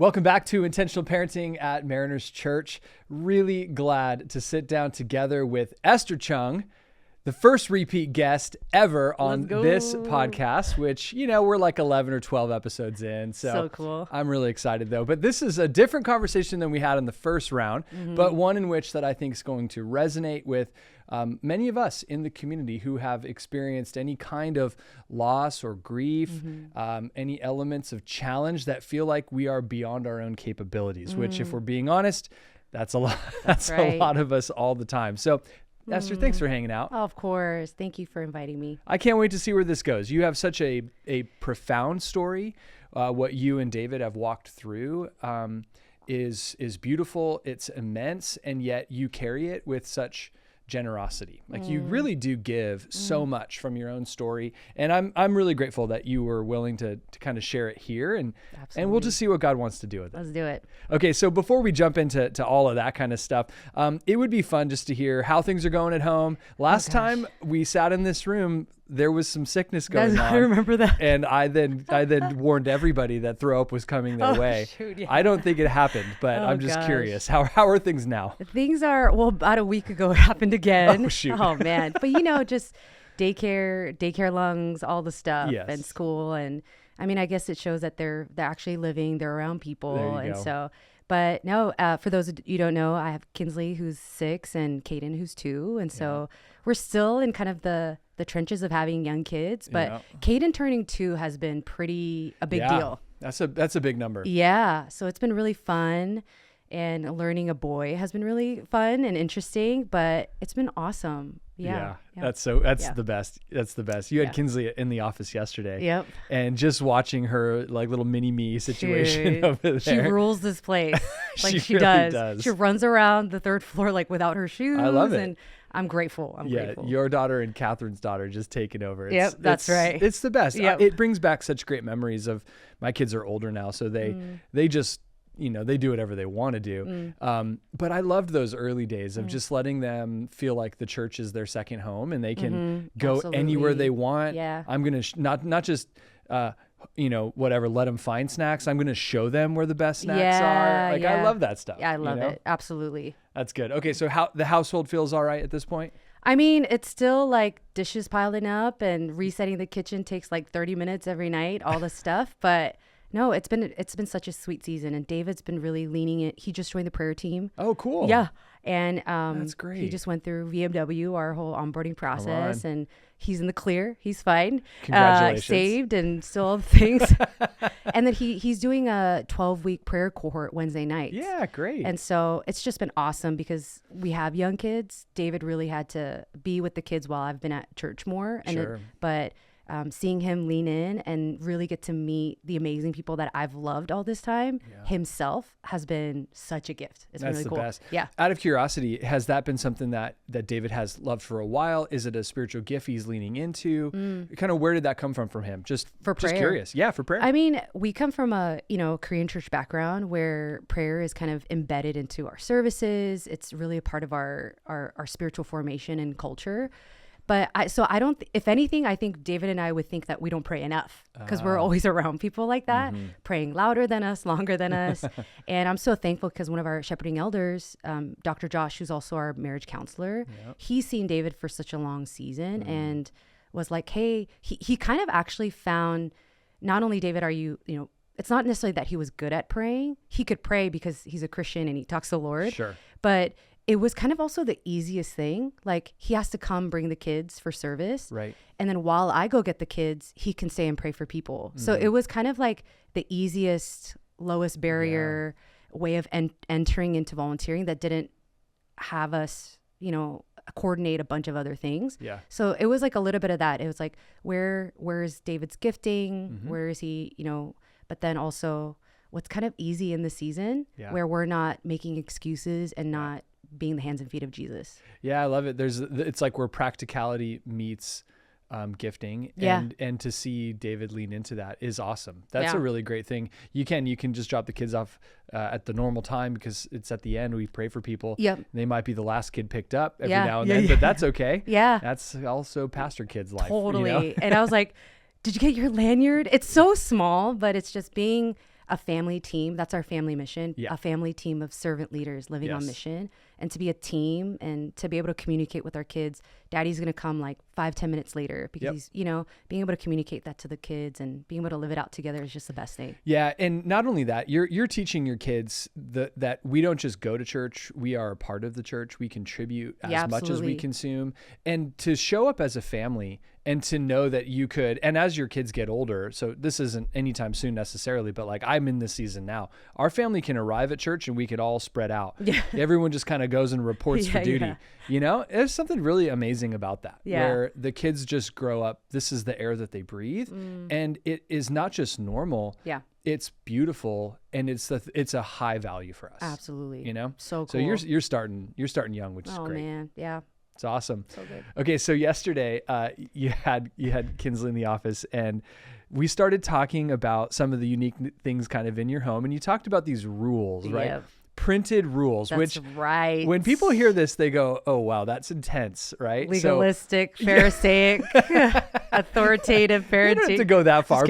Welcome back to Intentional Parenting at Mariners Church. Really glad to sit down together with Esther Chung, the first repeat guest ever on this podcast, which, you know, we're like 11 or 12 episodes in. So cool. I'm really excited though. But this is a different conversation than we had in the first round, but one in which that I think is going to resonate with many of us in the community who have experienced any kind of loss or grief, any elements of challenge that feel like we are beyond our own capabilities, which if we're being honest, that's a lot. That's right. A lot of us all the time. So Esther, thanks for hanging out. Oh, of course. Thank you for inviting me. I can't wait to see where this goes. You have such a profound story. What you and David have walked through is beautiful. It's immense, and yet you carry it with such generosity. Like you really do give so much from your own story. And I'm really grateful that you were willing to kind of share it here, and we'll just see what God wants to do with it. Let's do it. Okay. So before we jump into all of that kind of stuff, it would be fun just to hear how things are going at home. Last time we sat in this room, there was some sickness going on. I remember that. And I then warned everybody that throw up was coming their way. Shoot, yeah. I don't think it happened, but I'm just curious. How are things now? Things are, well, about a week ago it happened again. Oh, shoot. Oh man. But you know, just daycare lungs, all the stuff, Yes. and school. And I mean, I guess it shows that they're actually living, they're around people. There you go. So, but no, for those of you don't know, I have Kinsley who's 6 and Caden who's 2. And so we're still in kind of the trenches of having young kids, but Caden turning 2 has been a big deal. That's a big number. Yeah. So it's been really fun, and learning a boy has been really fun and interesting, but it's been awesome. Yeah. That's the best. That's the best. You had Kinsley in the office yesterday. Yep. And just watching her like little mini me situation over there. She rules this place. Like she really does. She runs around the 3rd floor like without her shoes. I love it. And I'm grateful. I'm grateful. Your daughter and Catherine's daughter just taking over. That's right. It's the best. Yep. It brings back such great memories of, my kids are older now, so they just, you know, they do whatever they want to do. But I loved those early days of just letting them feel like the church is their second home, and they can go anywhere they want. Yeah. I'm going to not just, whatever, let them find snacks. I'm going to show them where the best snacks are. Like, I love that stuff. Yeah, I love it. Absolutely. That's good. Okay. So how the household feels all right at this point? I mean, it's still like dishes piling up, and resetting the kitchen takes like 30 minutes every night, all the stuff. But no, it's been such a sweet season, and David's been really leaning it. He just joined the prayer team. Oh, cool. Yeah. And that's great. He just went through VMW, our whole onboarding process, and he's in the clear. He's fine. Congratulations. Saved and still all the things. And then he's doing a 12-week prayer cohort Wednesday nights. Yeah, great. And so it's just been awesome because we have young kids. David really had to be with the kids while I've been at church more. And but seeing him lean in and really get to meet the amazing people that I've loved all this time himself has been such a gift. It's been really cool. That's the best. Yeah. Out of curiosity, has that been something that David has loved for a while? Is it a spiritual gift he's leaning into? Kind of where did that come from him? Just for prayer. Just curious. Yeah, for prayer. I mean, we come from a, Korean church background where prayer is kind of embedded into our services. It's really a part of our spiritual formation and culture. But I don't, if anything, I think David and I would think that we don't pray enough because we're always around people like that, praying louder than us, longer than us. And I'm so thankful because one of our shepherding elders, Dr. Josh, who's also our marriage counselor, he's seen David for such a long season and was like, hey, he kind of actually found, not only David, it's not necessarily that he was good at praying. He could pray because he's a Christian and he talks to the Lord. Sure. But it was kind of also the easiest thing. Like, he has to come bring the kids for service. Right. And then while I go get the kids, he can stay and pray for people. So it was kind of like the easiest, lowest barrier way of entering into volunteering that didn't have us, coordinate a bunch of other things. Yeah. So it was like a little bit of that. It was like, where is David's gifting? Where is he, but then also what's kind of easy in the season where we're not making excuses and not being the hands and feet of Jesus. Yeah, I love it. It's like where practicality meets gifting, and to see David lean into that is awesome. That's a really great thing. You can just drop the kids off at the normal time because it's at the end. We pray for people. Yep. They might be the last kid picked up every now and then, but that's okay. Yeah. That's also pastor kids' life. Totally. And I was like, did you get your lanyard? It's so small, but it's just being a family team. That's our family mission. Yeah. A family team of servant leaders living on mission, and to be a team and to be able to communicate with our kids. Daddy's going to come like 5-10 minutes later because he's, you know, being able to communicate that to the kids and being able to live it out together is just the best thing. Yeah. And not only that, you're teaching your kids that we don't just go to church. We are a part of the church. We contribute as much as we consume, and to show up as a family and to know that you could, and as your kids get older, so this isn't anytime soon necessarily, but like I'm in this season now, our family can arrive at church and we could all spread out. Yeah. Everyone just kind of goes and reports for duty. Yeah. You know, there's something really amazing about that, where the kids just grow up. This is the air that they breathe. And it is not just normal. Yeah. It's beautiful, and it's a high value for us. Absolutely. You know? So cool. So you're starting young, which is great. Oh man. Yeah. It's awesome. So good. Okay, so yesterday you had Kinsley in the office, and we started talking about some of the unique things kind of in your home, and you talked about these rules, right? Yep. Printed rules. That's right. When people hear this, they go, "Oh wow, that's intense," right? Legalistic, Pharisaic, authoritative parenting. You don't have to go that far,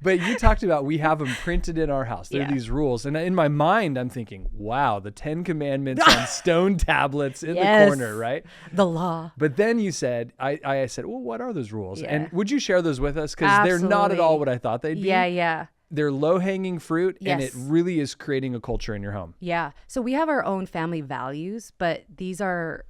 but you talked about we have them printed in our house. There are these rules, and in my mind, I'm thinking, "Wow, the 10 Commandments on stone tablets in the corner," right? The law. But then you said, I said, "Well, what are those rules?" And would you share those with us? Because they're not at all what I thought they'd be. Yeah. They're low-hanging fruit, and it really is creating a culture in your home. Yeah. So we have our own family values, but these are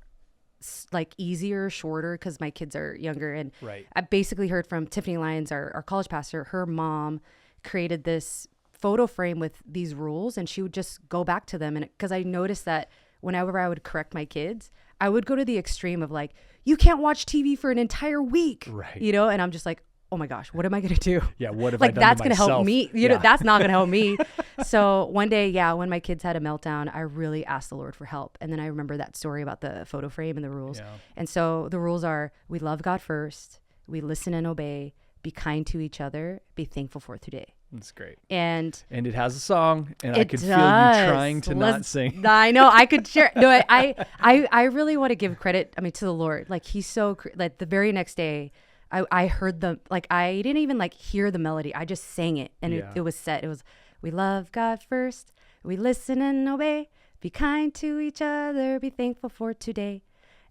like easier, shorter, because my kids are younger. And I basically heard from Tiffany Lyons, our college pastor. Her mom created this photo frame with these rules, and she would just go back to them. And because I noticed that whenever I would correct my kids, I would go to the extreme of like, you can't watch TV for an entire week, you know? And I'm just like, oh my gosh, what am I going to do? Yeah. What if like I done that's to going to help me? You know, that's not going to help me. So one day, when my kids had a meltdown, I really asked the Lord for help. And then I remember that story about the photo frame and the rules. Yeah. And so the rules are, we love God first, we listen and obey, be kind to each other, be thankful for today. That's great. And it has a song, and I could feel you trying to not sing. I know. I could share. No, I really want to give credit, to the Lord. Like he's so, like the very next day, I heard I didn't even hear the melody. I just sang it, and it was set. It was, we love God first, we listen and obey, be kind to each other, be thankful for today.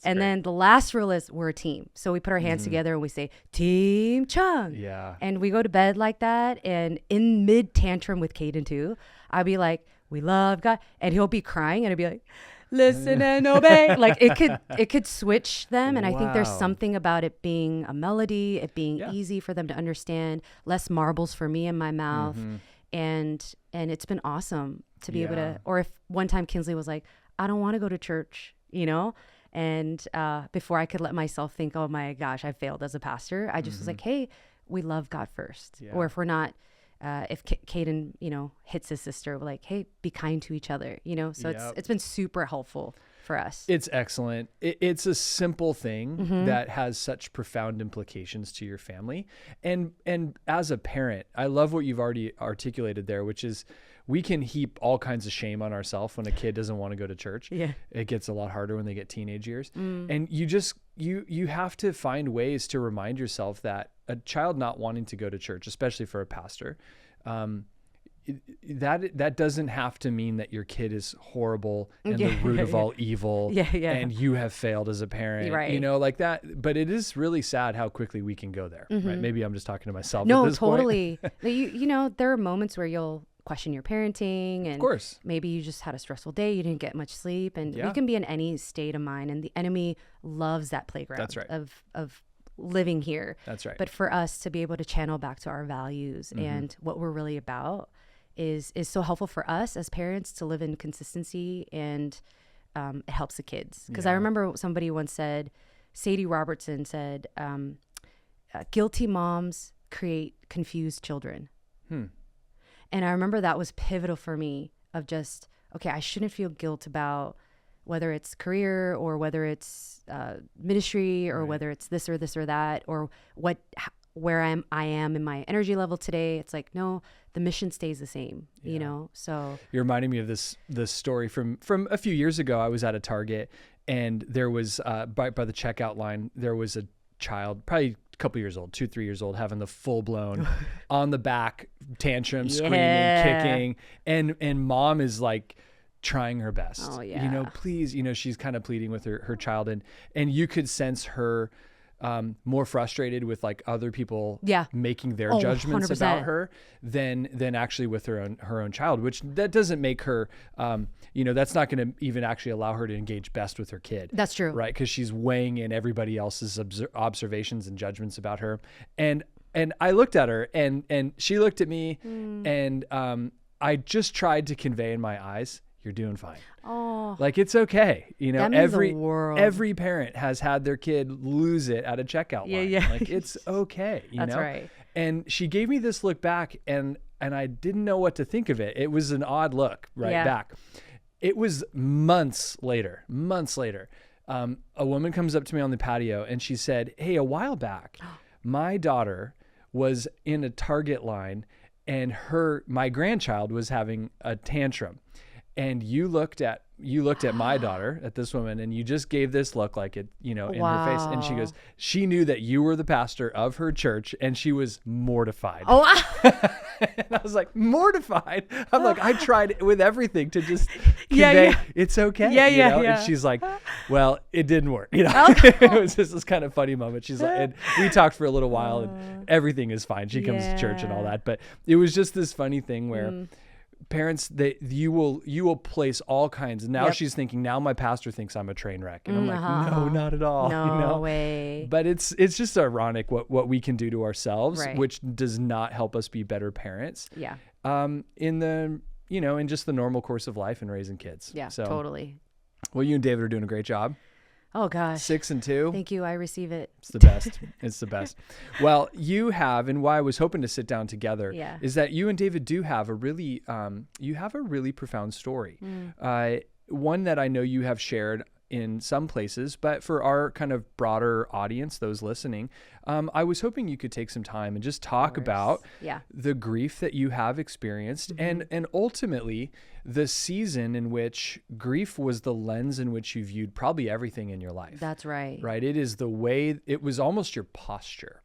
And then the last rule is we're a team. So we put our hands together and we say, Team Chung. Yeah. And we go to bed like that. And in mid tantrum with Caden too, I'll be like, we love God. And he'll be crying and I'll be like, listen and obey. Like it could switch them. And I think there's something about it being a melody, it being easy for them to understand, less marbles for me in my mouth. And it's been awesome to be able to, or if one time Kinsley was like, I don't want to go to church, you know? And before I could let myself think, oh my gosh, I failed as a pastor, I just was like, hey, we love God first. Yeah. Or if we're not, if Caden, hits his sister, we're like, hey, be kind to each other, So it's been super helpful for us. It's excellent. It's a simple thing that has such profound implications to your family. And as a parent, I love what you've already articulated there, which is we can heap all kinds of shame on ourselves when a kid doesn't want to go to church. Yeah. It gets a lot harder when they get teenage years. And you have to find ways to remind yourself that a child not wanting to go to church, especially for a pastor, that doesn't have to mean that your kid is horrible and the root of all evil and you have failed as a parent, like that. But it is really sad how quickly we can go there, right? Maybe I'm just talking to myself. No, at this totally. point. There are moments where you'll question your parenting, and of course, maybe you just had a stressful day, you didn't get much sleep, and we can be in any state of mind, and the enemy loves that playground of living here. That's right. But for us to be able to channel back to our values and what we're really about is so helpful for us as parents to live in consistency, and it helps the kids. Because I remember somebody once said, Sadie Robertson said, guilty moms create confused children. And I remember that was pivotal for me, of just, okay, I shouldn't feel guilt about whether it's career or whether it's ministry or whether it's this or that, or where I am in my energy level today. It's like, no, the mission stays the same, so. You're reminding me of this story from a few years ago. I was at a Target, and there was, by the checkout line, there was a child, probably a couple years old, 2, 3 years old, having the full blown on the back tantrum, screaming, kicking. And mom is like trying her best, please, she's kind of pleading with her child. And you could sense her more frustrated with like other people making their judgments 100%. About her than actually with her own child, which that doesn't make her, that's not going to even actually allow her to engage best with her kid. That's true. Right. Cause she's weighing in everybody else's observations and judgments about her. And I looked at her and she looked at me and I just tried to convey in my eyes, you're doing fine. Oh, like it's okay. that means the world. Every parent has had their kid lose it at a checkout line. Yeah. Like it's okay. That's right. And she gave me this look back and I didn't know what to think of it. It was an odd look back. It was months later, a woman comes up to me on the patio and she said, hey, a while back, my daughter was in a Target line and my grandchild was having a tantrum. And you looked at my daughter, at this woman, and you just gave this look like it, in her face. And she goes, she knew that you were the pastor of her church and she was mortified. Oh, and I was like, mortified? I'm like, I tried with everything to just convey it's okay. And she's like, well, it didn't work. It was just this kind of funny moment. She's like, and we talked for a little while and everything is fine. She comes to church and all that. But it was just this funny thing where parents, you will place all kinds. And now she's thinking, now my pastor thinks I'm a train wreck. And I'm like, no, not at all. No way. But it's just ironic what we can do to ourselves, which does not help us be better parents. Yeah. In just the normal course of life and raising kids. Yeah, so, totally. Well, you and David are doing a great job. Oh gosh. 6 and 2. Thank you. I receive it. It's the best. It's the best. Well, you have, and why I was hoping to sit down together is that you and David do have a really, profound story. One that I know you have shared in some places, but for our kind of broader audience, those listening, I was hoping you could take some time and just talk about the grief that you have experienced and ultimately the season in which grief was the lens in which you viewed probably everything in your life. That's right. Right. It is the way, it was almost your posture.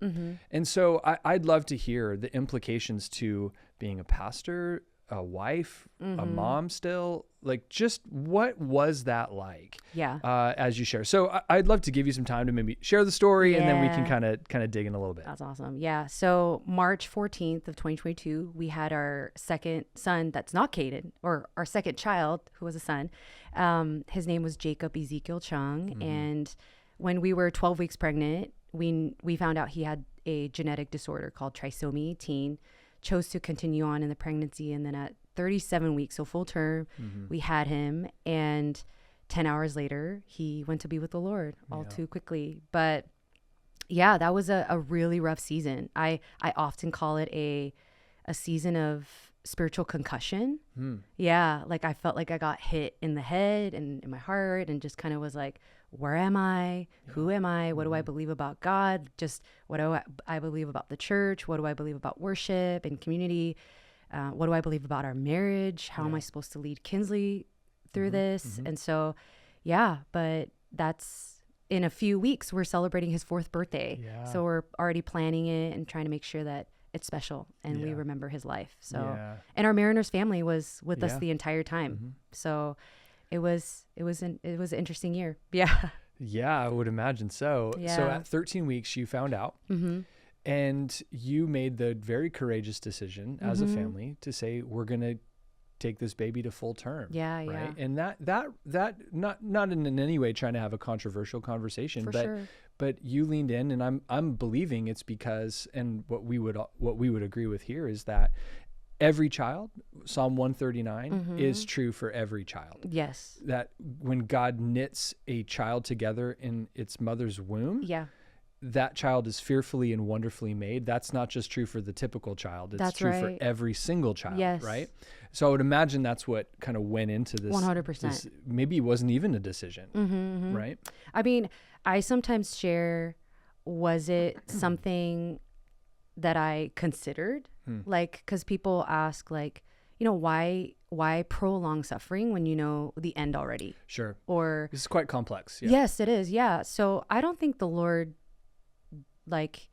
And so I'd love to hear the implications to being a pastor, a wife, a mom still, like just what was that like? As you share. So I'd love to give you some time to maybe share the story and then we can kind of dig in a little bit. That's awesome. Yeah. So March 14th of 2022, we had our second son that's not Caden, or our second child who was a son. His name was Jacob Ezekiel Chung. And when we were 12 weeks pregnant, we found out he had a genetic disorder called trisomy 18. Chose to continue on in the pregnancy, and then at 37 weeks, so full term, we had him, and 10 hours later he went to be with the Lord all too quickly. But that was a really rough season. I often call it a season of spiritual concussion. Like I felt like I got hit in the head and in my heart, and just kind of was like, where am I? Who am I? What do I believe about God? Just what do I believe about the church? What do I believe about worship and community? What do I believe about our marriage? How am I supposed to lead Kinsley through this? And so, but that's in a few weeks, we're celebrating his 4th birthday. So we're already planning it and trying to make sure that it's special and we remember his life. So, and our Mariners family was with us the entire time. So it was an interesting year. I would imagine so. So at 13 weeks you found out and you made the very courageous decision as a family to say, we're going to take this baby to full term. Right. And that not in any way trying to have a controversial conversation, but you leaned in, and I'm believing it's because, and what we would agree with here is that every child, Psalm 139 is true for every child. Yes. That when God knits a child together in its mother's womb, that child is fearfully and wonderfully made. That's not just true for the typical child. It's true for every single child, right? So I would imagine that's what kind of went into this. 100%. Maybe it wasn't even a decision, right? I mean, I sometimes share, was it something that I considered? Like, because people ask, like, why prolong suffering when you know the end already? Sure. Or this is quite complex. Yes, it is. Yeah. So I don't think the Lord like,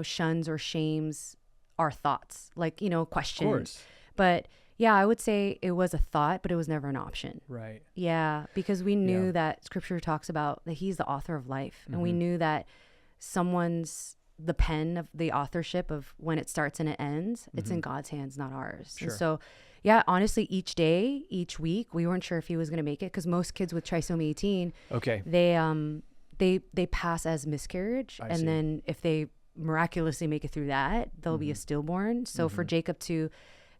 shuns or shames our thoughts, like, questions. Of course. But yeah, I would say it was a thought, but it was never an option. Right. Yeah, because we knew that scripture talks about that he's the author of life. And we knew that the pen of the authorship of when it starts and it ends, it's in God's hands, not ours. Sure. And so, yeah, honestly, each day, each week, we weren't sure if he was going to make it, because most kids with trisomy 18, they pass as miscarriage. I and see. then if they miraculously make it through that, they'll be a stillborn. So for Jacob to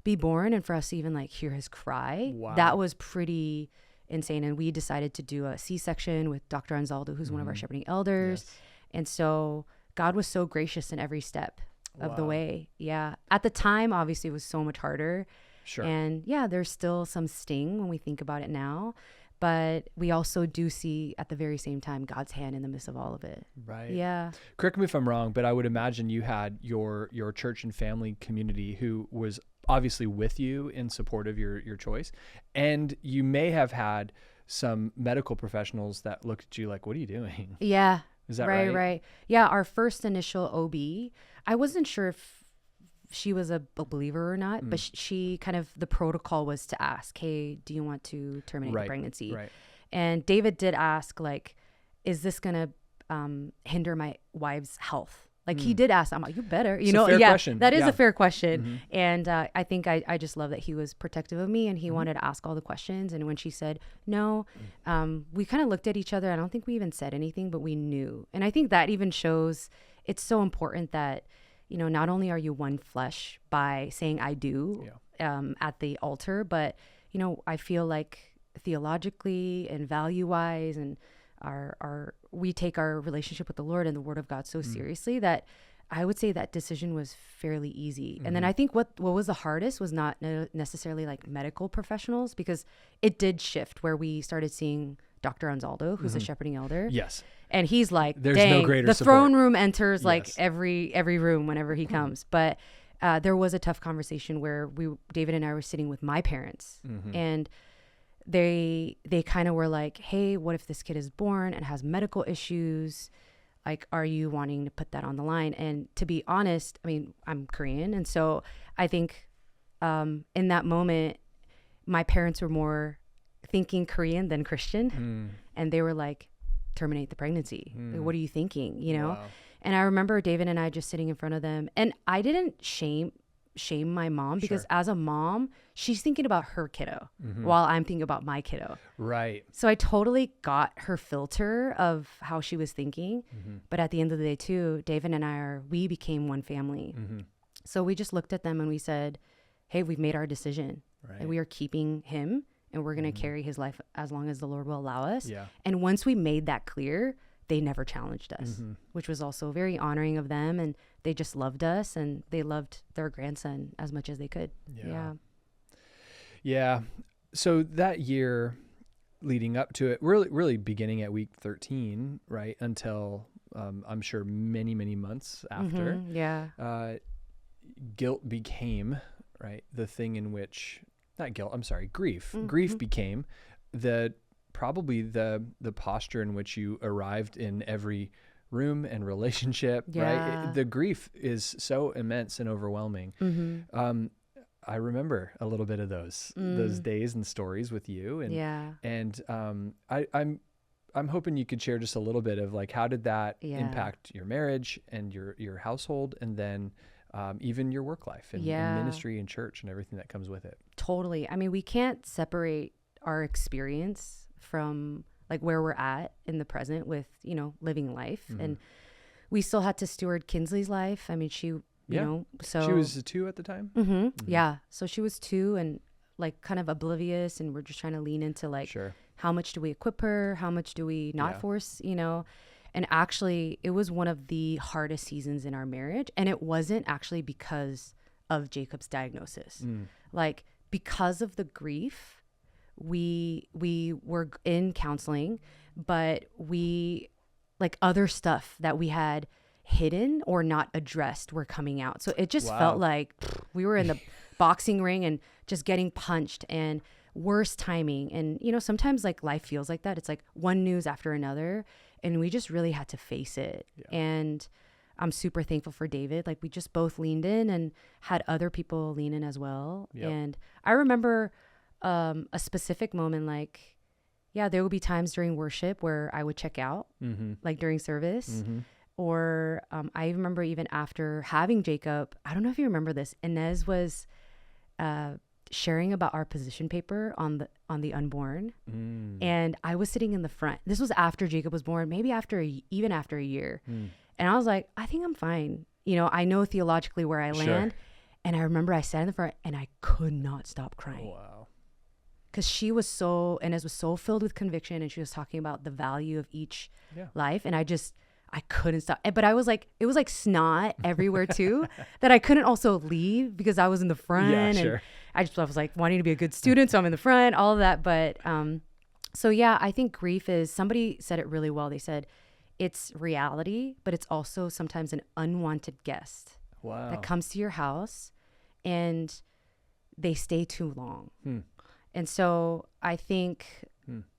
be born and for us to even like hear his cry, that was pretty insane. And we decided to do a C-section with Dr. Anzaldo, who's one of our shepherding elders. Yes. And so God was so gracious in every step of the way. Yeah. At the time, obviously, it was so much harder. Sure. And yeah, there's still some sting when we think about it now. But we also do see at the very same time God's hand in the midst of all of it. Right. Yeah. Correct me if I'm wrong, but I would imagine you had your church and family community who was obviously with you in support of your choice. And you may have had some medical professionals that looked at you like, what are you doing? Yeah. Is that right? Right. Yeah. Our first initial OB, I wasn't sure if she was a believer or not, but she kind of, the protocol was to ask, hey, do you want to terminate the pregnancy? Right. And David did ask, like, is this going to hinder my wife's health? Like he did ask, I'm like, you better, It's a fair question. That is a fair question. And I think I just love that he was protective of me and he wanted to ask all the questions. And when she said no, we kind of looked at each other. I don't think we even said anything, but we knew. And I think that even shows it's so important that, not only are you one flesh by saying I do at the altar, but, I feel like theologically and value-wise and we take our relationship with the Lord and the Word of God so seriously that I would say that decision was fairly easy. And then I think what was the hardest was not necessarily like medical professionals, because it did shift where we started seeing Dr. Anzaldo, who's a shepherding elder. Yes. And he's like, there's dang, no greater the support. throne room enters like Yes. every room whenever he comes. But there was a tough conversation where David and I were sitting with my parents, and they kind of were like, hey, what if this kid is born and has medical issues? Like, are you wanting to put that on the line? And to be honest, I mean, I'm Korean. And so I think in that moment, my parents were more thinking Korean than Christian. And they were like, terminate the pregnancy. Like, what are you thinking? Wow. And I remember David and I just sitting in front of them. And I didn't shame my mom, because as a mom, she's thinking about her kiddo while I'm thinking about my kiddo. Right. So I totally got her filter of how she was thinking. But at the end of the day too, David and we became one family. So we just looked at them and we said, hey, we've made our decision. Right. And we are keeping him and we're going to carry his life as long as the Lord will allow us. Yeah. And once we made that clear, they never challenged us, which was also very honoring of them. And they just loved us and they loved their grandson as much as they could. Yeah. So that year leading up to it, really beginning at week 13, right? Until I'm sure many, many months after, guilt became, right, the thing in which, not guilt, I'm sorry, grief. Grief became probably the posture in which you arrived in every room and relationship, right? The grief is so immense and overwhelming. I remember a little bit of those days and stories with you, and I'm hoping you could share just a little bit of like, how did that impact your marriage and your household, and then even your work life and ministry and church and everything that comes with it. Totally. I mean, we can't separate our experience from like where we're at in the present with, living life. And we still had to steward Kinsley's life. I mean, so she was 2 at the time. Yeah. So she was 2 and like kind of oblivious, and we're just trying to lean into like, how much do we equip her? How much do we not force, And actually it was one of the hardest seasons in our marriage. And it wasn't actually because of Jacob's diagnosis. Like, because of the grief, we were in counseling, but we, like, other stuff that we had hidden or not addressed were coming out. So it just felt like we were in the boxing ring and just getting punched, and worse timing. And, sometimes like life feels like that. It's like one news after another, and we just really had to face it. And I'm super thankful for David. Like we just both leaned in and had other people lean in as well. Yep. And I remember a specific moment, like, yeah, there would be times during worship where I would check out, like during service. Or I remember even after having Jacob, I don't know if you remember this, Inez was sharing about our position paper on the unborn. And I was sitting in the front. This was after Jacob was born, maybe even after a year. And I was like, I think I'm fine. You know, I know theologically where I land. And I remember I sat in the front and I could not stop crying. Wow. Because she was Inez was so filled with conviction, and she was talking about the value of each life. And I couldn't stop. But I was like, it was like snot everywhere too, that I couldn't also leave because I was in the front. And I was like wanting to be a good student. So I'm in the front, all of that. But so yeah, I think grief is, somebody said it really well. They said, it's reality, but it's also sometimes an unwanted guest that comes to your house and they stay too long. And so I think,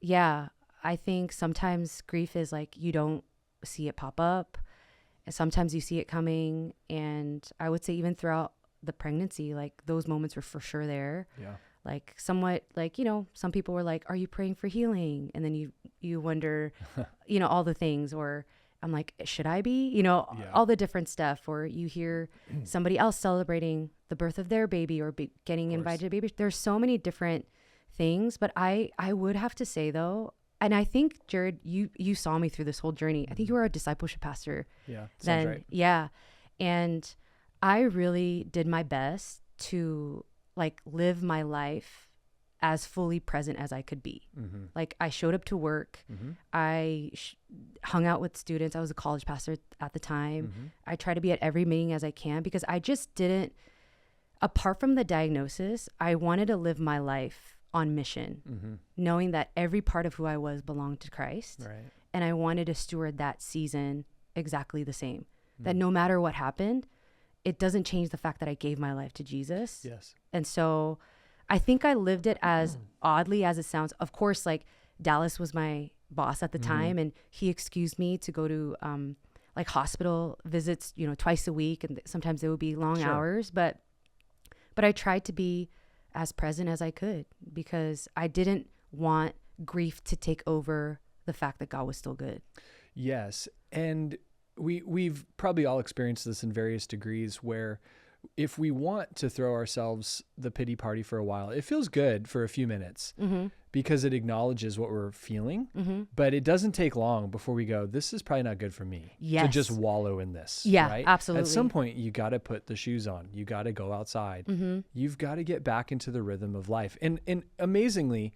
I think sometimes grief is like, you don't see it pop up. And sometimes you see it coming. And I would say even throughout the pregnancy, like those moments were for sure there. Yeah. Like somewhat like, you know, some people were like, are you praying for healing? And then you wonder, you know, all the things, or I'm like, should I be, you know, all the different stuff, or you hear somebody else celebrating the birth of their baby or getting invited to baby. There's so many different things, but I would have to say though, and I think Jared, you saw me through this whole journey. I think you were a discipleship pastor. Yeah. Then, right. Yeah. And I really did my best to like live my life as fully present as I could be. Like I showed up to work. I hung out with students. I was a college pastor at the time. I try to be at every meeting as I can, because I just didn't, apart from the diagnosis, I wanted to live my life on mission, knowing that every part of who I was belonged to Christ. Right. And I wanted to steward that season exactly the same, that no matter what happened, it doesn't change the fact that I gave my life to Jesus. Yes. And so I think I lived it as oddly as it sounds. Of course, like Dallas was my boss at the time, and he excused me to go to like hospital visits, you know, twice a week. And sometimes it would be long hours, but I tried to be as present as I could, because I didn't want grief to take over the fact that God was still good. Yes. And we've probably all experienced this in various degrees, where if we want to throw ourselves the pity party for a while, it feels good for a few minutes because it acknowledges what we're feeling, but it doesn't take long before we go, this is probably not good for me to just wallow in this. Yeah, right? Absolutely. At some point you got to put the shoes on, you got to go outside, you've got to get back into the rhythm of life. And amazingly,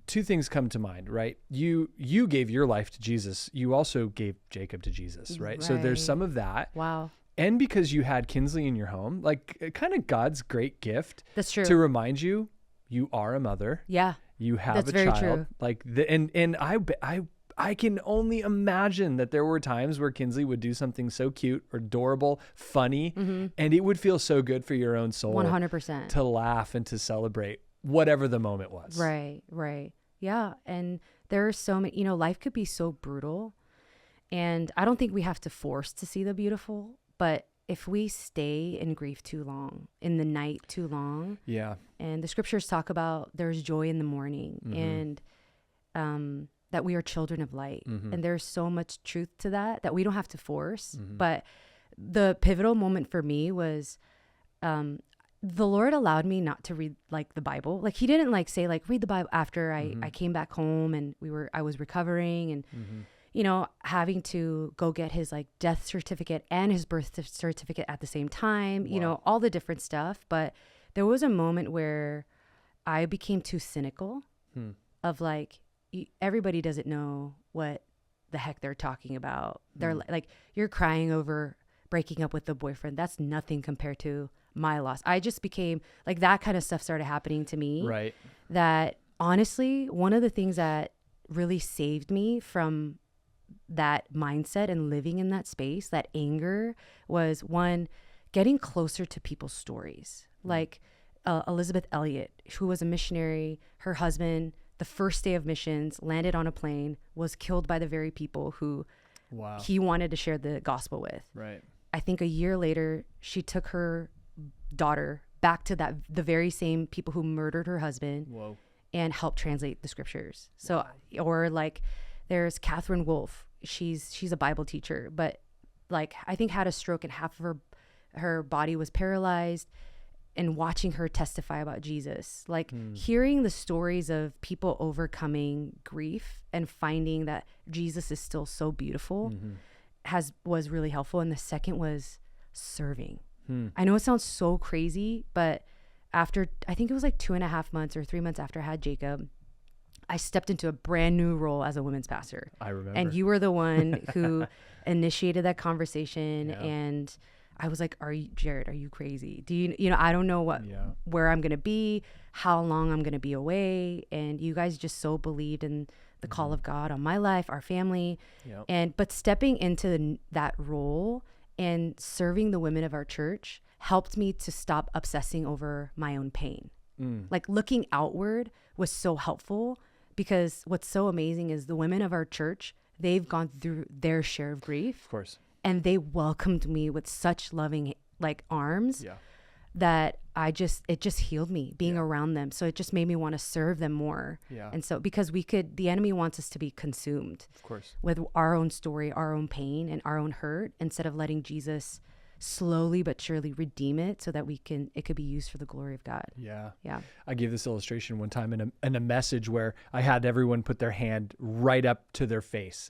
two things come to mind, right? You gave your life to Jesus. You also gave Jacob to Jesus, right? So there's some of that. Wow. And because you had Kinsley in your home, like kind of God's great gift. That's true. To remind you, you are a mother. Yeah. You have a child. True. Like and I can only imagine that there were times where Kinsley would do something so cute or adorable, funny, and it would feel so good for your own soul. 100%. To laugh and to celebrate whatever the moment was. Right, right. Yeah. And there are so many, you know, life could be so brutal, and I don't think we have to force to see the beautiful, but if we stay in grief too long, in the night too long, and the scriptures talk about there's joy in the morning, and that we are children of light, and there's so much truth to that we don't have to force. But the pivotal moment for me was the Lord allowed me not to read like the Bible. Like he didn't like say like read the Bible after I came back home and I was recovering and you know, having to go get his like death certificate and his birth certificate at the same time, you know, all the different stuff. But there was a moment where I became too cynical of like, everybody doesn't know what the heck they're talking about. They're like, you're crying over breaking up with the boyfriend. That's nothing compared to my loss. I just became like, that kind of stuff started happening to me. Right. That honestly, one of the things that really saved me from that mindset and living in that space, that anger, was one, getting closer to people's stories. Like Elizabeth Elliot, who was a missionary, her husband, the first day of missions, landed on a plane, was killed by the very people who he wanted to share the gospel with. Right. I think a year later, she took her daughter back to the very same people who murdered her husband. Whoa. And helped translate the scriptures. So, or like there's Catherine Wolfe. She's a Bible teacher, but like I think had a stroke and half of her body was paralyzed. And watching her testify about Jesus, like hearing the stories of people overcoming grief and finding that Jesus is still so beautiful was really helpful. And the second was serving. I know it sounds so crazy, but after, I think it was like 2.5 months or 3 months after I had Jacob, I stepped into a brand new role as a women's pastor. I remember. And you were the one who initiated that conversation. And I was like, Jared, are you crazy? Do you know, I don't know where I'm going to be, how long I'm going to be away. And you guys just so believed in the call of God on my life, our family. But stepping into that role and serving the women of our church helped me to stop obsessing over my own pain. Like looking outward was so helpful, because what's so amazing is the women of our church, they've gone through their share of grief. Of course. And they welcomed me with such loving like arms that it just healed me being around them. So it just made me want to serve them more. And so because the enemy wants us to be consumed, of course, with our own story, our own pain and our own hurt, instead of letting Jesus slowly but surely redeem it so that it could be used for the glory of God. Yeah. I gave this illustration one time in a message where I had everyone put their hand right up to their face.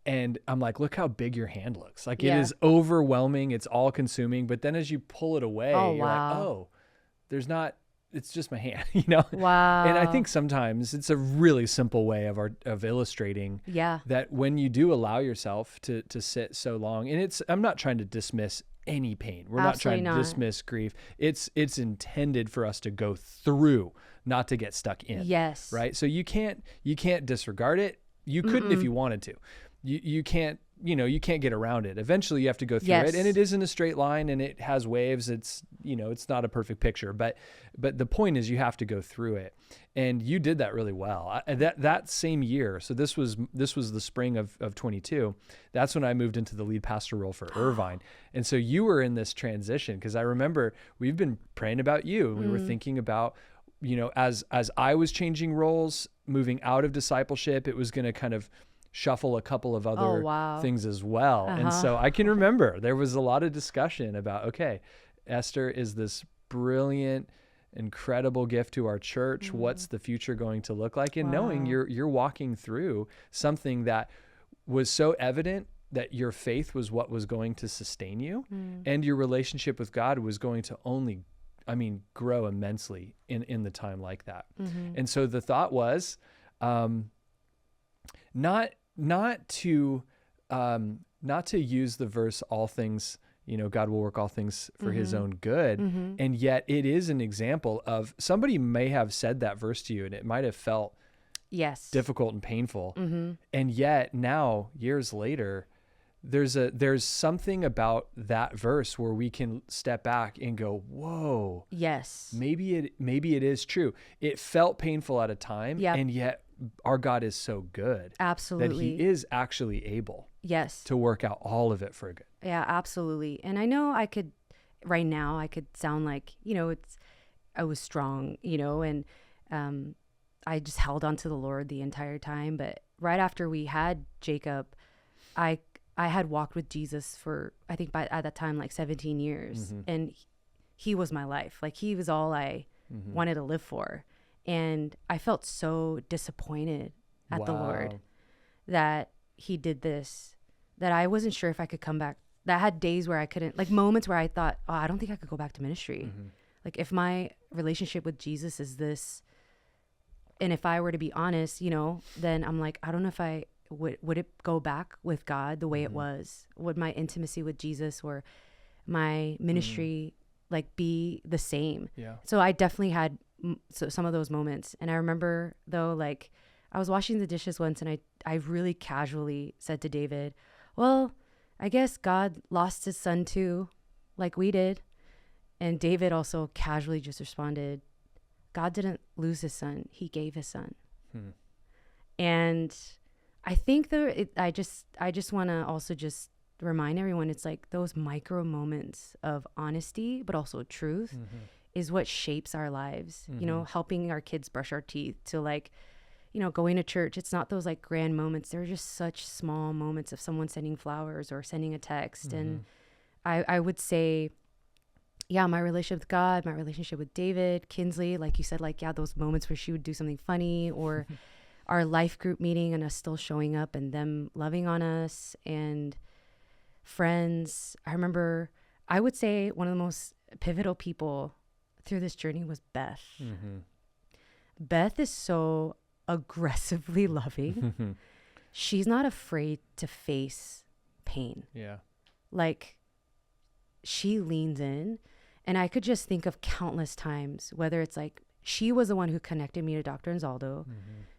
And I'm like, look how big your hand looks. Like it is overwhelming. It's all consuming. But then as you pull it away, you're like, it's just my hand, you know? Wow. And I think sometimes it's a really simple way of illustrating that when you do allow yourself to sit so long, and I'm not trying to dismiss any pain. We're not trying to dismiss grief. It's intended for us to go through, not to get stuck in. Yes. Right. So you can't disregard it. You couldn't if you wanted to. You can't get around it. Eventually you have to go through it, and it isn't a straight line, and it has waves. It's not a perfect picture, but the point is you have to go through it. And you did that really well. That same year. So this was the spring of 22. That's when I moved into the lead pastor role for Irvine. And so you were in this transition, because I remember we've been praying about you, and we were thinking about, as I was changing roles, moving out of discipleship, it was going to kind of shuffle a couple of other things as well. And so I can remember there was a lot of discussion about, okay, Esther is this brilliant, incredible gift to our church. What's the future going to look like? And knowing you're walking through something that was so evident that your faith was what was going to sustain you, and your relationship with God was going to only, grow immensely in the time like that. And so the thought was, not to use the verse, all things, God will work all things for his own good. And yet it is an example of, somebody may have said that verse to you and it might have felt difficult and painful. And yet now, years later, there's something about that verse where we can step back and go, whoa, maybe it is true. It felt painful at a time, and yet our God is so good. Absolutely. That he is actually able to work out all of it for good. Yeah, absolutely. And I know right now I could sound like, I was strong, and I just held on to the Lord the entire time. But right after we had Jacob, I had walked with Jesus for, I think at that time, like 17 years. And he was my life. Like he was all I wanted to live for. And I felt so disappointed at the Lord that he did this, that I wasn't sure if I could come back. That I had days where I couldn't, like moments where I thought, I don't think I could go back to ministry. Like if my relationship with Jesus is this, and if I were to be honest, then I'm like, I don't know if I would it go back with God the way it was? Would my intimacy with Jesus or my ministry like be the same? So I definitely had some of those moments. And I remember though, like I was washing the dishes once and I really casually said to David, well, I guess God lost his son too, like we did. And David also casually just responded, God didn't lose his son. He gave his son. And I think I just want to also just remind everyone, it's like those micro moments of honesty, but also truth is what shapes our lives, you know, helping our kids brush our teeth to like, you know, going to church. It's not those like grand moments. They're just such small moments of someone sending flowers or sending a text. And I would say, yeah, my relationship with God, my relationship with David, Kinsley, like you said, like, yeah, those moments where she would do something funny, or our life group meeting and us still showing up and them loving on us, and friends. I remember, I would say one of the most pivotal people through this journey was Beth. Beth is so aggressively loving. She's not afraid to face pain. Yeah. Like, she leans in, and I could just think of countless times, whether it's like, she was the one who connected me to Dr. Anzaldo.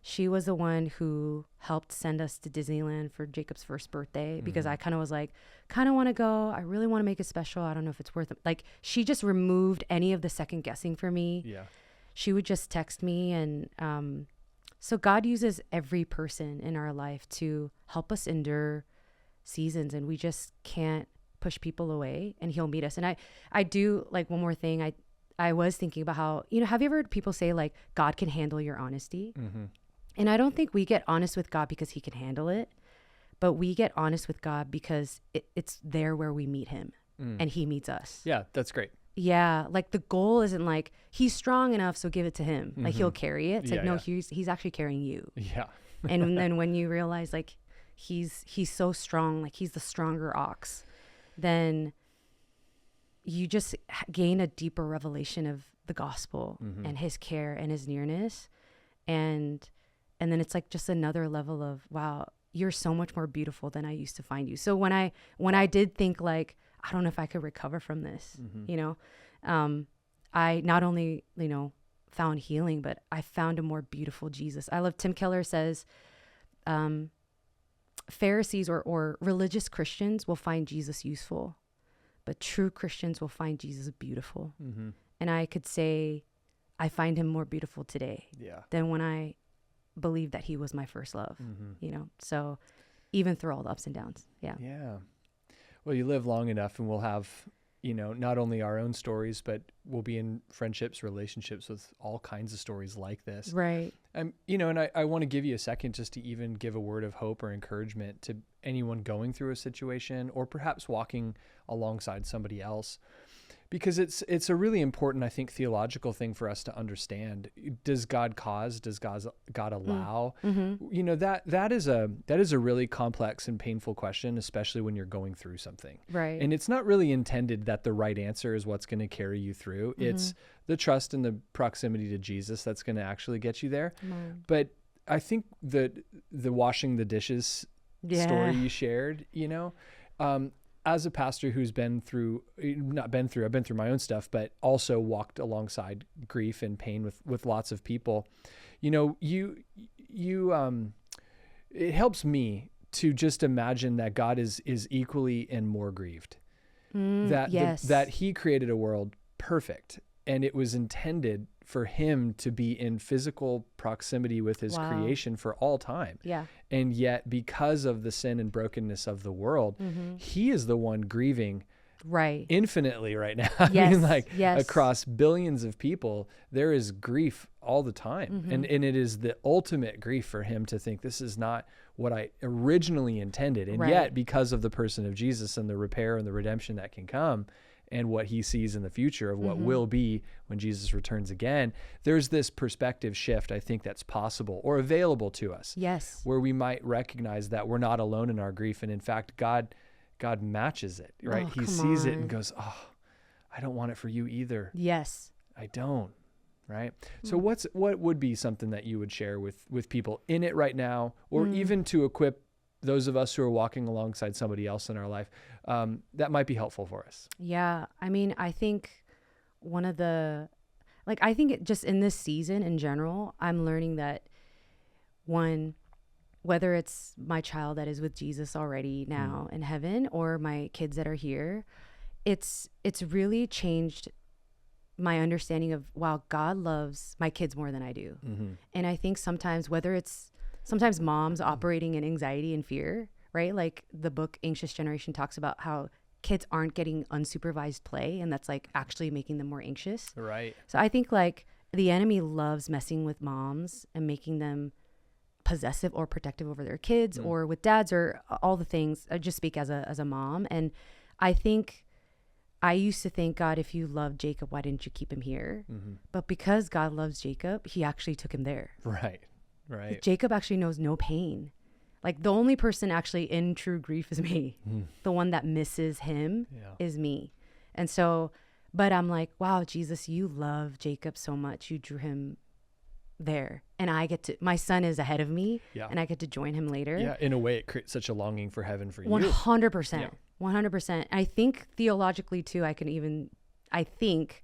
She was the one who helped send us to Disneyland for Jacob's first birthday, because I kind of was like, kind of want to go. I really want to make it special. I don't know if it's worth it. Like, she just removed any of the second guessing for me. Yeah. She would just text me. And so God uses every person in our life to help us endure seasons, and we just can't push people away, and he'll meet us. And I do, like, one more thing. I was thinking about how, you know, have you ever heard people say like, God can handle your honesty? And I don't think we get honest with God because he can handle it, but we get honest with God because it's there where we meet him and he meets us. Yeah, that's great. Yeah. Like, the goal isn't like, he's strong enough, so give it to him. Like, he'll carry it. It's like, no, he's actually carrying you. Yeah. And then when you realize like he's so strong, like he's the stronger ox, then you just gain a deeper revelation of the gospel and his care and his nearness. And then it's like just another level of, wow, you're so much more beautiful than I used to find you. So when I did think like, I don't know if I could recover from this, you know, I not only, you know, found healing, but I found a more beautiful Jesus. I love, Tim Keller says, Pharisees or religious Christians will find Jesus useful, but true Christians will find Jesus beautiful. And I could say, I find him more beautiful today than when I believed that he was my first love, you know? So even through all the ups and downs. Yeah. Well, you live long enough, and we'll have, you know, not only our own stories, but we'll be in friendships, relationships with all kinds of stories like this. Right. You know, and I want to give you a second just to even give a word of hope or encouragement to anyone going through a situation, or perhaps walking alongside somebody else, because it's a really important, I think, theological thing for us to understand. Does God cause? Does God allow? You know, that is a really complex and painful question, especially when you're going through something. Right. And it's not really intended that the right answer is what's going to carry you through. It's the trust and the proximity to Jesus that's going to actually get you there. But I think the washing the dishes story you shared, you know, as a pastor who's I've been through my own stuff, but also walked alongside grief and pain with lots of people, you know, it helps me to just imagine that God is equally and more grieved, that he created a world perfect, and it was intended for him to be in physical proximity with his creation for all time. Yeah. And yet, because of the sin and brokenness of the world, he is the one grieving infinitely right now. I mean, like, across billions of people, there is grief all the time. And it is the ultimate grief for him to think, this is not what I originally intended. And yet, because of the person of Jesus and the repair and the redemption that can come, and what he sees in the future of what will be when Jesus returns again, there's this perspective shift, I think, that's possible or available to us. Yes. Where we might recognize that we're not alone in our grief. And in fact, God matches it, right? He sees it and goes, oh, I don't want it for you either. Yes. I don't, right? So what would be something that you would share with people in it right now, or even to equip those of us who are walking alongside somebody else in our life, that might be helpful for us? Yeah. I mean, I think I think just in this season in general, I'm learning that whether it's my child that is with Jesus already now in heaven, or my kids that are here, it's really changed my understanding of, wow, God loves my kids more than I do. And I think sometimes moms operating in anxiety and fear right? Like the book Anxious Generation talks about how kids aren't getting unsupervised play, and that's like actually making them more anxious. Right. So I think like the enemy loves messing with moms and making them possessive or protective over their kids, or with dads, or all the things. I just speak as a mom. And I think I used to think, God, if you love Jacob, why didn't you keep him here? But because God loves Jacob, he actually took him there. Right. Right. Jacob actually knows no pain. Like the only person actually in true grief is me. The one that misses him is me. And so, but I'm like, wow, Jesus, you love Jacob so much. You drew him there. And I get to, my son is ahead of me, and I get to join him later. Yeah. In a way, it creates such a longing for heaven for you. 100%. 100%. I think theologically too, I think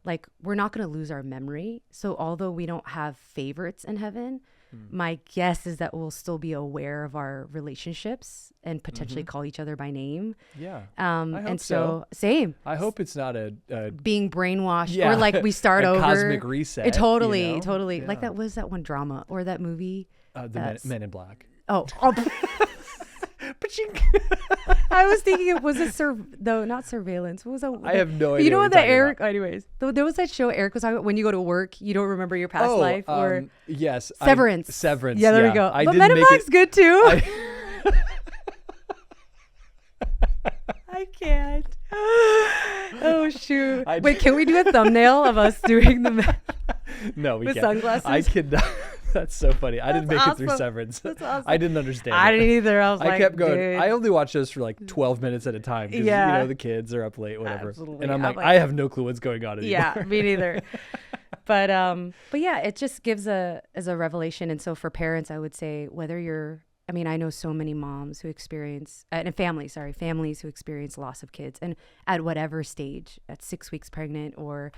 like we're not going to lose our memory. So although we don't have favorites in heaven, my guess is that we'll still be aware of our relationships and potentially call each other by name. Yeah. I hope and so. Same. I hope it's not a Being brainwashed or like we start a over. Cosmic reset. Totally. Yeah. Like that was that one drama or that movie. Men in Black. Oh. I was thinking it was not surveillance. What was that? I have no idea. You know what that Eric? Anyways, there was that show Eric was talking about when you go to work, you don't remember your past life, or yes, Severance. Severance. Yeah, there we go. I but didn't Men in make Black's it, good too. I can't. Oh shoot! Wait, can we do a thumbnail of us doing the No, we with can't. sunglasses? I could not. That's so funny. I didn't make it through awesome. Severance. That's awesome. I didn't understand. I it. didn't either. I was like, I kept going. dude. I only watch those for like 12 minutes at a time because Yeah. you know the kids are up late, whatever. Absolutely. And I'm I'm like, like- I have no clue what's going on anymore. Yeah, me neither. But yeah, it just gives as a revelation. And so for parents, I would say whether I know so many moms who experience and families who experience loss of kids, and at whatever stage, at 6 weeks pregnant, or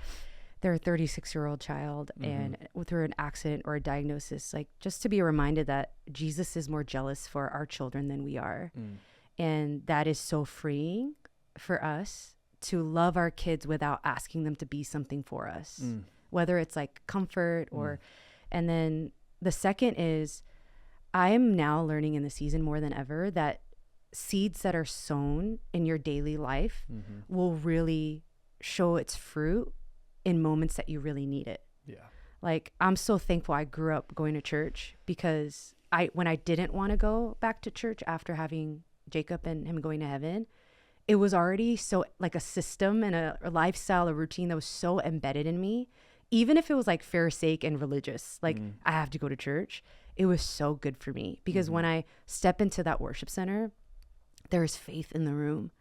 their 36-year-old child, and through an accident or a diagnosis, like just to be reminded that Jesus is more jealous for our children than we are. And that is so freeing for us to love our kids without asking them to be something for us, whether it's like comfort or, and then the second is, I am now learning in the season more than ever that seeds that are sown in your daily life will really show its fruit in moments that you really need it. Yeah. Like, I'm so thankful I grew up going to church, because when I didn't want to go back to church after having Jacob and him going to heaven, it was already so like a system and a lifestyle, a routine that was so embedded in me. Even if it was like Pharisaic and religious, like I have to go to church, it was so good for me, because when I step into that worship center, there's faith in the room.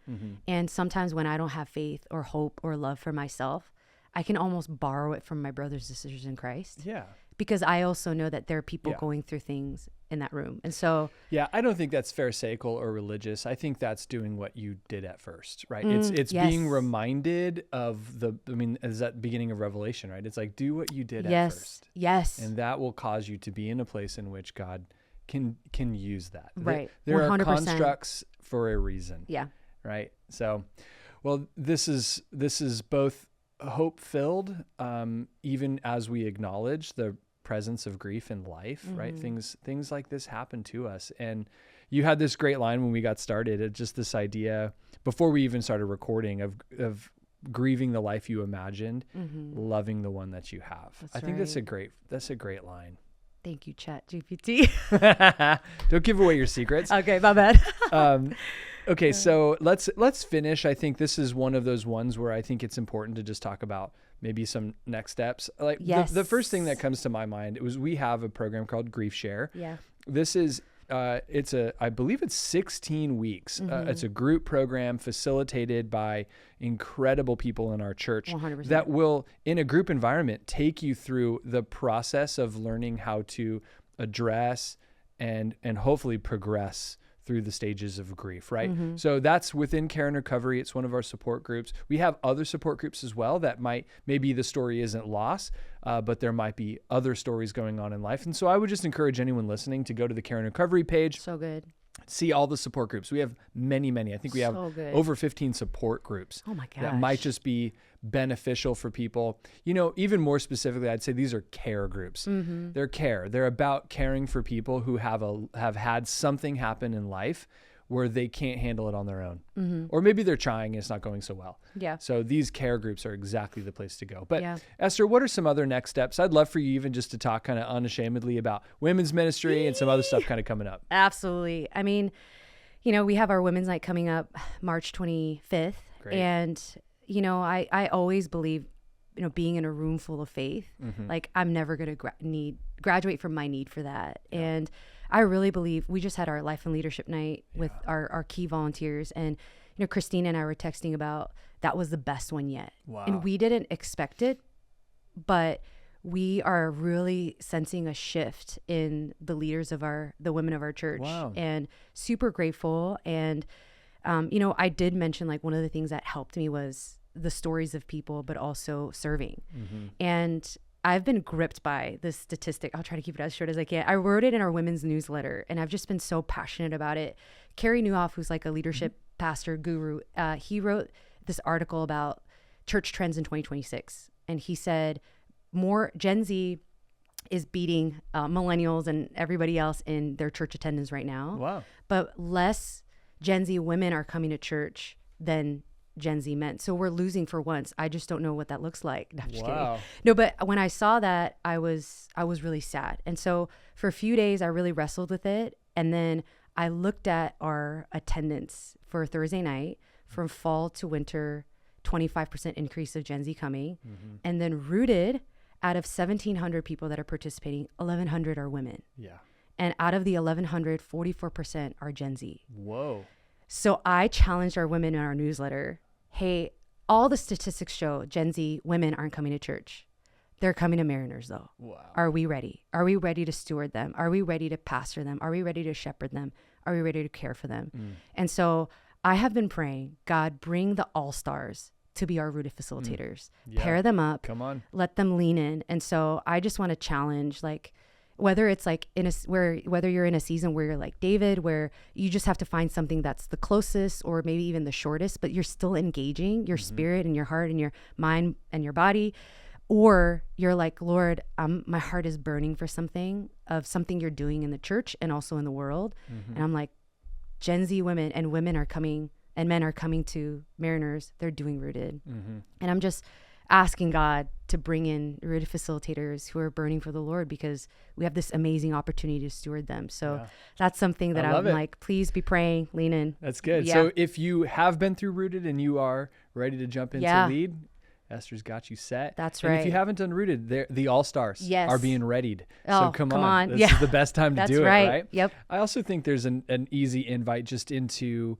And sometimes when I don't have faith or hope or love for myself, I can almost borrow it from my brothers and sisters in Christ. Yeah. Because I also know that there are people going through things in that room. And so, yeah, I don't think that's pharisaical or religious. I think that's doing what you did at first, right? It's being reminded of is that beginning of Revelation, right? It's like, do what you did at first. Yes. And that will cause you to be in a place in which God can use that. Right. There 100%. are constructs for a reason. Yeah. Right. So, well, this is both hope-filled, even as we acknowledge the presence of grief in life, right? Things like this happen to us. And you had this great line when we got started. It's just this idea before we even started recording of grieving the life you imagined, loving the one that you have. I think that's a great line. Thank you, Chat GPT. Don't give away your secrets. Okay, my bad. Okay, so let's finish. I think this is one of those ones where I think it's important to just talk about maybe some next steps. Like the first thing that comes to my mind was we have a program called Grief Share. Yeah. This is I believe it's 16 weeks. It's a group program facilitated by incredible people in our church 100%. that will, in a group environment, take you through the process of learning how to address and hopefully progress through the stages of grief, right? So that's within Care and Recovery. It's one of our support groups. We have other support groups as well that maybe the story isn't loss, but there might be other stories going on in life. And so I would just encourage anyone listening to go to the Care and Recovery page. So good. See all the support groups. We have many. I think we have over 15 support groups. Oh my gosh. That might just be beneficial for people. You know, even more specifically, I'd say these are care groups. They're about caring for people who have had something happen in life where they can't handle it on their own. Or maybe they're trying and it's not going so well. Yeah. So these care groups are exactly the place to go. But Yeah. Esther, what are some other next steps? I'd love for you even just to talk kind of unashamedly about women's ministry and some other stuff kind of coming up. Absolutely. I mean, you know, we have our women's night coming up March 25th. Great. And, you know, I always believe, you know, being in a room full of faith, like I'm never going to graduate from my need for that. Yeah. And I really believe we just had our life and leadership night with our key volunteers. And, you know, Christine and I were texting about that was the best one yet. Wow. And we didn't expect it, but we are really sensing a shift in the leaders of the women of our church. Wow. And super grateful. And, you know, I did mention like one of the things that helped me was the stories of people, but also serving. And I've been gripped by this statistic. I'll try to keep it as short as I can. I wrote it in our women's newsletter and I've just been so passionate about it. Carrie Newhoff, who's like a leadership pastor guru, he wrote this article about church trends in 2026. And he said more Gen Z is beating millennials and everybody else in their church attendance right now. Wow. But less Gen Z women are coming to church than Gen Z men. So we're losing for once. I just don't know what that looks like. No, I'm just kidding. No, but when I saw that, I was really sad. And so for a few days, I really wrestled with it. And then I looked at our attendance for Thursday night from fall to winter, 25% increase of Gen Z coming. And then rooted out of 1,700 people that are participating, 1,100 are women. Yeah. And out of the 1,100, 44% are Gen Z. Whoa. So I challenged our women in our newsletter, hey, all the statistics show Gen Z women aren't coming to church. They're coming to Mariners though. Wow. Are we ready? Are we ready to steward them? Are we ready to pastor them? Are we ready to shepherd them? Are we ready to care for them? And so I have been praying, God, bring the all-stars to be our rooted facilitators. Yeah. Pair them up. Come on. Let them lean in. And so I just want to challenge, like, whether it's like whether you're in a season where you're like David, where you just have to find something that's the closest or maybe even the shortest, but you're still engaging your spirit and your heart and your mind and your body, or you're like, Lord, my heart is burning for something you're doing in the church and also in the world. And I'm like, Gen Z women and women are coming and men are coming to Mariners. They're doing rooted. And I'm just asking God to bring in rooted facilitators who are burning for the Lord, because we have this amazing opportunity to steward them. So that's something that I'm like, please be praying, lean in. That's good. Yeah. So if you have been through rooted and you are ready to jump into lead, Esther's got you set. That's and right. if you haven't done rooted, the all-stars are being readied. Oh, so come on. This is the best time to do it, right? Yep. I also think there's an easy invite just into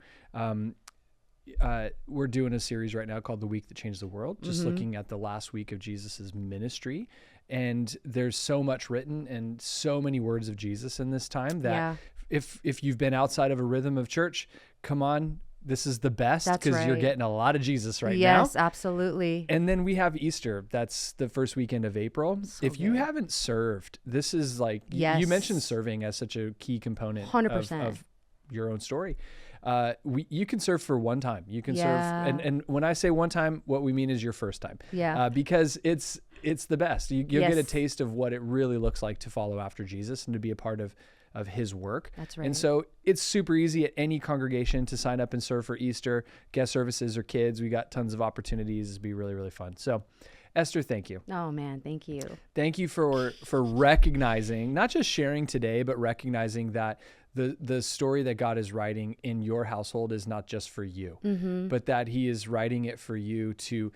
we're doing a series right now called The Week That Changed the World, just looking at the last week of Jesus's ministry. And there's so much written and so many words of Jesus in this time that if you've been outside of a rhythm of church, come on, this is the best, because you're getting a lot of Jesus right now. Yes, absolutely. And then we have Easter. That's the first weekend of April. So if you haven't served, this is like, you mentioned serving as such a key component 100%. Of your own story. You can serve for one time. You can serve. And when I say one time, what we mean is your first time. Yeah. Because it's the best. You'll get a taste of what it really looks like to follow after Jesus and to be a part of his work. That's right. And so it's super easy at any congregation to sign up and serve for Easter, guest services, or kids. We got tons of opportunities. It'll be really, really fun. So Esther, thank you. Oh man, thank you. Thank you for recognizing, not just sharing today, but recognizing that the story that God is writing in your household is not just for you, but that he is writing it for you to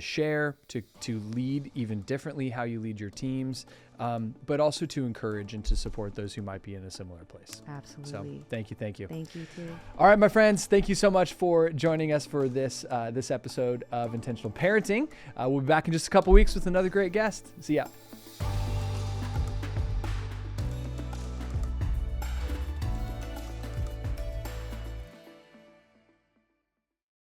share, to lead even differently how you lead your teams, but also to encourage and to support those who might be in a similar place. Absolutely. So thank you. Thank you too. All right, my friends, thank you so much for joining us for this episode of Intentional Parenting. We'll be back in just a couple weeks with another great guest. See ya.